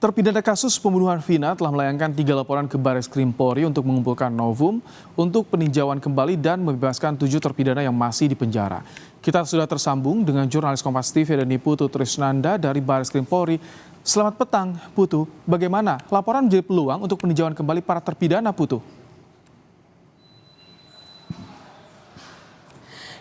Terpidana kasus pembunuhan Vina telah melayangkan 3 laporan ke Baris Krim Polri untuk mengumpulkan novum untuk peninjauan kembali dan membebaskan 7 terpidana yang masih di penjara. Kita sudah tersambung dengan jurnalis Kompas TV dan Putu Trisnanda dari Baris Krim Polri. Selamat petang, Putu. Bagaimana laporan menjadi peluang untuk peninjauan kembali para terpidana, Putu?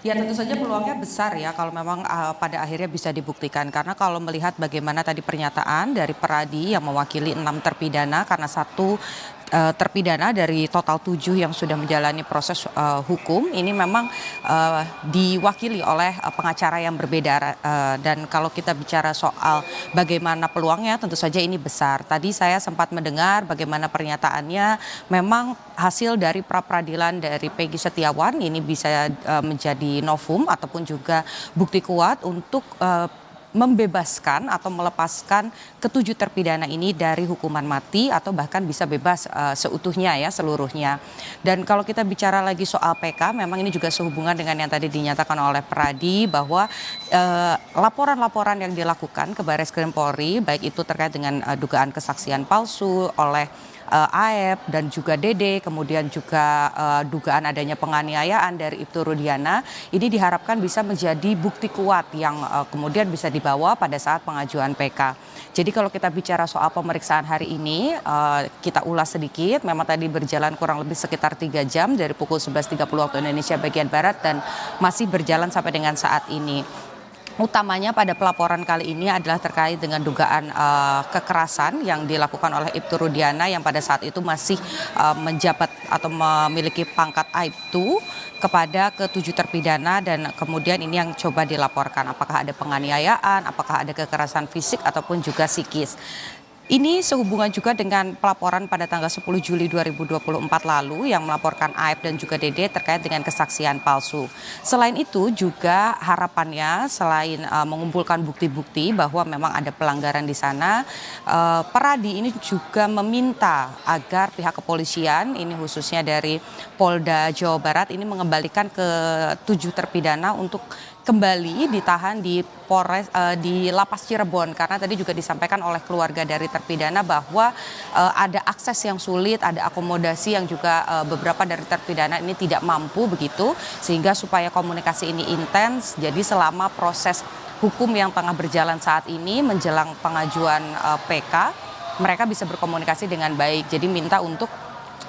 Ya tentu saja peluangnya besar ya kalau memang pada akhirnya bisa dibuktikan. Karena kalau melihat bagaimana tadi pernyataan dari Peradi yang mewakili 6 terpidana karena satu terpidana dari total 7 yang sudah menjalani proses hukum ini memang diwakili oleh pengacara yang berbeda dan kalau kita bicara soal bagaimana peluangnya tentu saja ini besar. Tadi saya sempat mendengar bagaimana pernyataannya memang hasil dari pra-peradilan dari Peggy Setiawan ini bisa menjadi novum ataupun juga bukti kuat untuk membebaskan atau melepaskan ke-7 terpidana ini dari hukuman mati atau bahkan bisa bebas seutuhnya ya seluruhnya. Dan kalau kita bicara lagi soal PK memang ini juga sehubungan dengan yang tadi dinyatakan oleh Peradi bahwa laporan-laporan yang dilakukan ke Baris Krim Polri baik itu terkait dengan dugaan kesaksian palsu oleh AEP dan juga Dede, kemudian juga dugaan adanya penganiayaan dari Ibtu Rudiana, ini diharapkan bisa menjadi bukti kuat yang kemudian bisa dibawa pada saat pengajuan PK. Jadi kalau kita bicara soal pemeriksaan hari ini, kita ulas sedikit, memang tadi berjalan kurang lebih sekitar 3 jam dari pukul 11.30 waktu Indonesia bagian Barat dan masih berjalan sampai dengan saat ini. Utamanya pada pelaporan kali ini adalah terkait dengan dugaan kekerasan yang dilakukan oleh Ibtu Rudiana yang pada saat itu masih menjabat atau memiliki pangkat Aibtu kepada ke-7 terpidana dan kemudian ini yang coba dilaporkan apakah ada penganiayaan, apakah ada kekerasan fisik ataupun juga psikis. Ini sehubungan juga dengan pelaporan pada tanggal 10 Juli 2024 lalu yang melaporkan AEP dan juga Dede terkait dengan kesaksian palsu. Selain itu juga harapannya selain mengumpulkan bukti-bukti bahwa memang ada pelanggaran di sana, Peradi ini juga meminta agar pihak kepolisian, ini khususnya dari Polda Jawa Barat ini mengembalikan ke-7 terpidana untuk kembali ditahan di di Lapas Cirebon karena tadi juga disampaikan oleh keluarga dari terpidana bahwa ada akses yang sulit, ada akomodasi yang juga beberapa dari terpidana ini tidak mampu begitu sehingga supaya komunikasi ini intens. Jadi selama proses hukum yang tengah berjalan saat ini menjelang pengajuan PK mereka bisa berkomunikasi dengan baik. Jadi minta untuk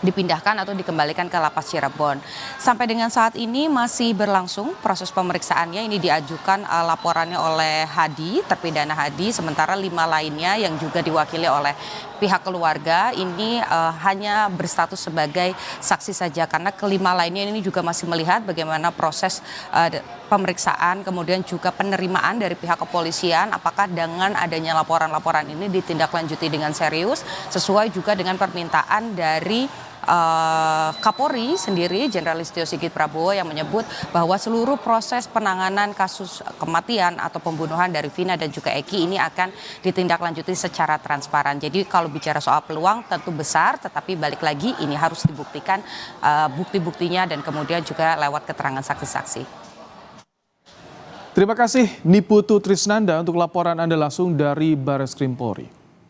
dipindahkan atau dikembalikan ke Lapas Cirebon. Sampai dengan saat ini masih berlangsung proses pemeriksaannya. Ini diajukan laporannya oleh Hadi, terpidana Hadi, sementara 5 lainnya yang juga diwakili oleh pihak keluarga ini hanya berstatus sebagai saksi saja karena kelima lainnya ini juga masih melihat bagaimana proses pemeriksaan kemudian juga penerimaan dari pihak kepolisian apakah dengan adanya laporan-laporan ini ditindaklanjuti dengan serius sesuai juga dengan permintaan dari Kapolri sendiri Jenderal Listio Sigit Prabowo yang menyebut bahwa seluruh proses penanganan kasus kematian atau pembunuhan dari Vina dan juga Eki ini akan ditindaklanjuti secara transparan. Jadi kalau bicara soal peluang tentu besar tetapi balik lagi ini harus dibuktikan bukti-buktinya dan kemudian juga lewat keterangan saksi-saksi. Terima kasih Putu Trisnanda untuk laporan Anda langsung dari Baris Krim Polri.